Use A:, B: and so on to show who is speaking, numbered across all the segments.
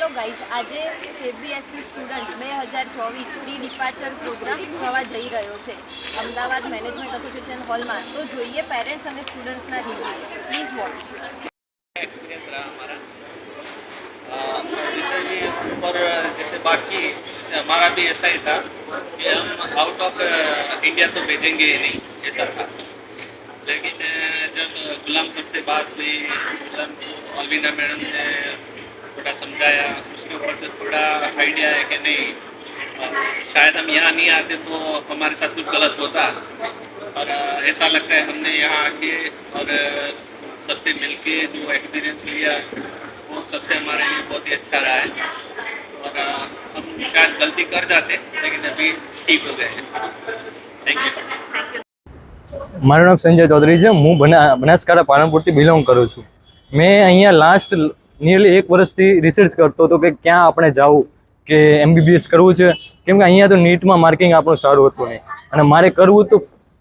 A: Hello guys, આજે કેબીએસયુ students 2024 pre departure programme થવા જઈ રહ્યો છે અમદાવાદ મેનેજમેન્ટ એસોસિએશન હોલમાં. તો જોઈએ પેરેન્ટ્સ અને સ્ટુડન્ટ્સના રિવ્યુ. Please watch.
B: एक्सपीरियंस रहा हमारा जैसे ये ऊपर जैसे बाकी जैसे हमारा भी ऐसा ही था कि हम आउट ऑफ इंडिया तो भेजेंगे ही नहीं, ऐसा था. लेकिन जब गुलाम सर से बात हुई, गुलाम अलवीना मैडम ने थोड़ा समझाया, उसके ऊपर से थोड़ा आइडिया है कि नहीं शायद हम यहाँ नहीं आते तो हमारे साथ कुछ गलत होता, और ऐसा लगता है हमने यहाँ आके और सबसे मिलके जो एक्सपीरियंस लिया वो सबसे हमारे लिए बहुत ही अच्छा रहा है. और हम शायद गलती कर जाते लेकिन अभी ठीक हो गए हैं. Thank you.
C: મારું નામ સંજય ચૌધરી છે. હું બનાસકાંઠા પાલનપુરથી બિલોંગ કરું છું. મેં અહીંયા લાસ્ટ નિયરલી 1 વર્ષથી રિસર્ચ કરતો હતો કે ક્યાં આપણે જવું, કે MBBS કરવું છે, કેમ કે અહીંયા તો નીટમાં માર્કિંગ આપણું સારું હતું નહીં, અને મારે કરવું તો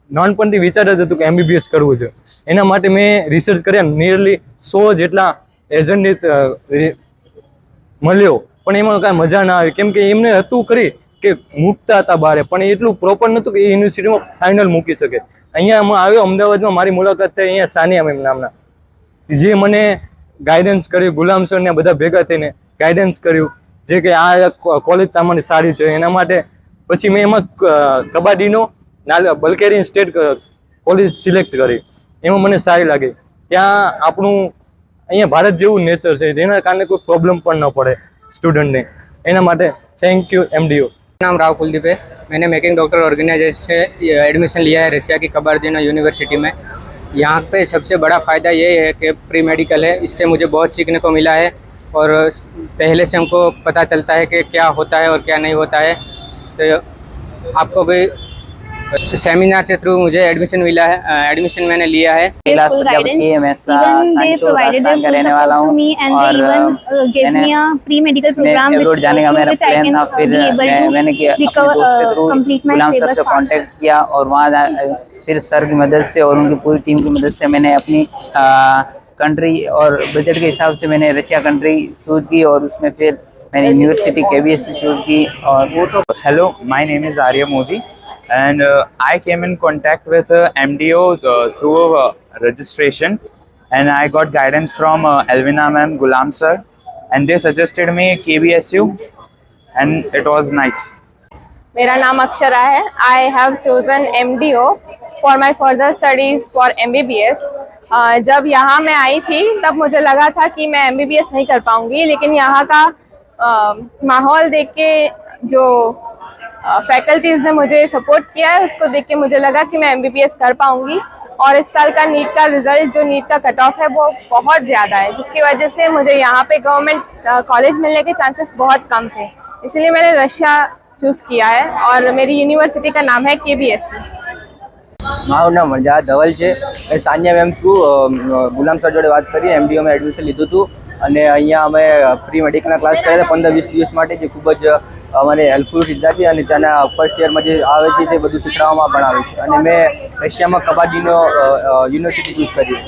C: નાનપણથી વિચાર જ હતું કે MBBS કરવું છે. એના માટે મેં રિસર્ચ કર્યા, નિયરલી 100 જેટલા એજન્ટની મળ્યો, પણ એમાં કાંઈ મજા ના આવી, કેમ કે એમને હતું ખરી કે મૂકતા હતા બહાર, પણ એટલું પ્રોપર નહોતું કે એ યુનિવર્સિટીમાં ફાઇનલ મૂકી શકે. અહીંયા આવ્યો અમદાવાદમાં, મારી મુલાકાત થઈ અહીંયા સાનિયા મેમ નામના, જે મને ગાઈડન્સ કર્યું, ગુલામ સર ને બધા ભેગા થઈને ગાઈડન્સ કર્યું, જે કે આ કોલેજ તમારી સારી છે એના માટે. પછી મેં એમાં કબાડીનો બલ્ગેરિયન સ્ટેટ કોલેજ સિલેક્ટ કરી, એમાં મને સારી લાગી. ત્યાં આપણું અહીંયા ભારત જેવું નેચર છે, જેના કારણે કોઈ પ્રોબ્લેમ પણ ન પડે સ્ટુડન્ટને. એના માટે થैंक यू MDO.
D: नाम राव कुलदीप है. मैंने मेकिंग डॉक्टर ऑर्गेनाइजेशन से एडमिशन लिया है रशिया की कबार्दिनो यूनिवर्सिटी में. यहाँ पे सबसे बड़ा फ़ायदा ये है कि प्री मेडिकल है, इससे मुझे बहुत सीखने को मिला है और पहले से हमको पता चलता है कि क्या होता है और क्या नहीं होता है. तो आपको भी सेमिनार से थ्रू मुझे एडमिशन मिला है, एडमिशन मैंने लिया है.
E: क्लास प्रजापति मैं सांचो राजस्थान का रहने वाला हूँ और मैंने अब्रॉड जाने का मेरा प्लान था. फिर मैंने अपने दोस्त के थ्रू गुलाम सर से कांटेक्ट किया और वहाँ फिर सर की मदद से और उनकी पूरी टीम की मदद से मैंने अपनी कंट्री और बजट के हिसाब से मैंने रशिया कंट्री चूज की और उसमें फिर मैंने यूनिवर्सिटी KBSU चूज की. और वो तो hello, my name is Arya Modi and I came in contact with MDO through registration, and I got guidance from Alvina ma'am, Gulam sir, and they suggested me KBSU and it was nice.
F: मेरा नाम अक्षरा है. I have chosen MDO for my further studies for MBBS. जब यहाँ मैं आई थी तब मुझे लगा था कि मैं MBBS नहीं कर पाऊँगी, लेकिन यहाँ का माहौल देख के जो फैकल्टीज़ ने मुझे सपोर्ट किया है उसको देख के मुझे लगा कि मैं MBBS कर पाऊँगी. और इस साल का नीट का रिज़ल्ट, जो नीट का कट ऑफ है, वो बहुत ज़्यादा है, जिसकी वजह से मुझे यहाँ पे गवर्नमेंट कॉलेज मिलने के चांसेस बहुत कम थे. इसलिए मैंने रशिया चूज़ किया है और मेरी यूनिवर्सिटी का नाम है KBSU.
D: મારું નામ વરજા ધવલ છે. મેં સાનિયા મેમ થ્રુ ગુલામ સર જોડે વાત કરી, MDOમાં એડમિશન લીધું હતું અને અહીંયા અમે પ્રી મેડિકલના ક્લાસ કર્યા હતા 15-20 દિવસ માટે, જે ખૂબ જ અમને હેલ્પફુલ રીતના છે અને ત્યાંના ફર્સ્ટ યરમાં જે આવે છે તે બધું શીખવાડવામાં પણ આવે છે. અને મેં રશિયામાં કબાડીનો યુનિવર્સિટી ચૂઝ કરી.